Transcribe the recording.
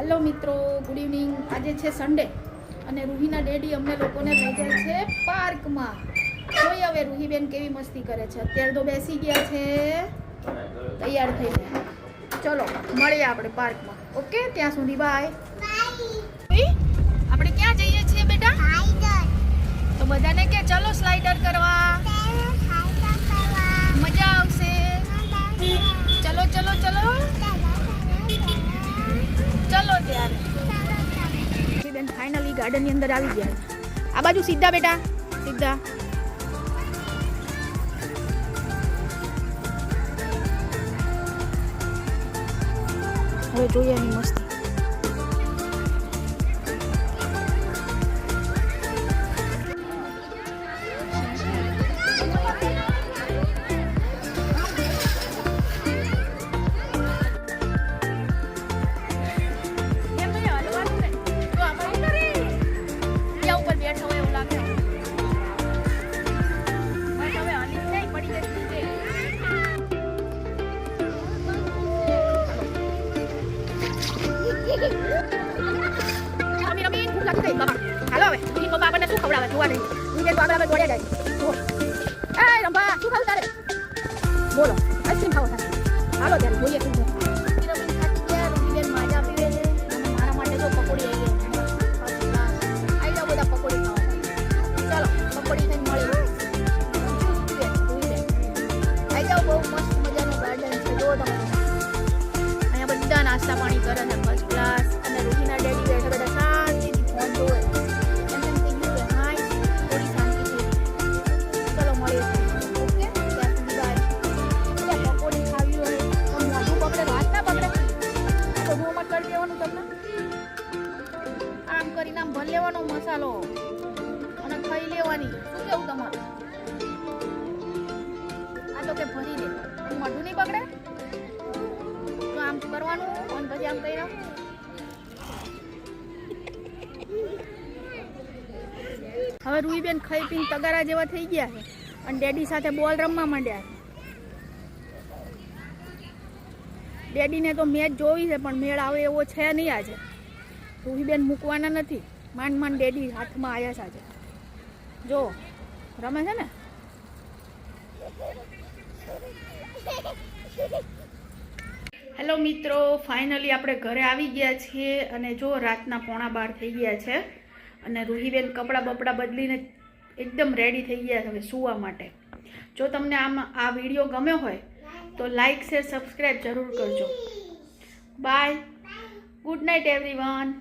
Hello મિત્રો, good evening. આજે છે સન્ડે અને રૂહીના ડેડી અમને લોકોને લઈ જાય છે પાર્કમાં. જોઈએ હવે રૂહીબેન કેવી મસ્તી કરે છે. અત્યારે તો બેસી ગયા છે, તૈયાર થઈને. ચલો મળીએ આપણે પાર્કમાં. ઓકે, ત્યાં સુધી બાય. આપણે ક્યાં જઈએ છીએ બેટા? તો બધાને કે ચલો સ્લાઇડર કરવા, મજા આવશે. ચલો ચલો ચલો ચલો ત્યારે બેન ફાઇનલી ગાર્ડનની અંદર આવી ગયા છે. આ બાજુ સીધા બેટા, સીધા. હવે જોઈએ એની મસ્તી. હાલો હવે ઈ પપ્પા આપણને શું ખવડાવે જોવા નહીં. ઈ તો આપણે દોડ્યા જાય. એ રંભા શું ખાવ તારે? બોલો આઈસ્ક્રીમ ખાવ તારે? હાલો ત્યારે જોઈએ શું છે. રમીન ખાતી ગયા, રમીન માજા પીવે છે અને મારા માટે જો પકોડી આવી ગઈ. આઈ જાઓ બધા પકોડી ખાવા. ચાલો પકોડી ખાઈને મળીએ. આઈ જાઓ, બહુ મસ્ત મજાનું ગાર્ડન છે. જો તમે અહીંયા બધા નાસ્તા પાણી કરે છે ફર્સ્ટ ક્લાસ. અને રૂહીના ડેડી બેઠા બધા શાંતિથી ફોન જોવે. આમ કરીને આમ ભર લેવાનો મસાલો અને ખાઈ લેવાની. શું કેવું તમારું? આ તો કે ભરી દે, મોઢું નહીં પકડે તો આમ કરવાનું અને પછી આમ કરી નાખ. હવે રૂહીબેન ખાઈ પીને તગારા જેવા થઈ ગયા છે અને ડેડી સાથે બોલ રમવા માંડ્યા છે. ડેડીને તો મેચ જોવી છે પણ મેળ આવે એવો છે નહીં આજે. રૂહીબેન મૂકવાના નથી. માંડ માંડ ડેડી હાથમાં આવ્યા છે આજે. જો રમે છે ને. હેલો મિત્રો, ફાઇનલી આપણે ઘરે આવી ગયા છીએ અને જો રાતના 11:15 થઈ ગયા છે અને રૂહીબેન કપડાં બપડા બદલીને એકદમ રેડી થઈ ગયા છે હવે સૂવા માટે. જો તમને આ વિડીયો ગમ્યો હોય તો લાઈક શેર સબસ્ક્રાઈબ જરૂર કરજો. Bye, good night everyone.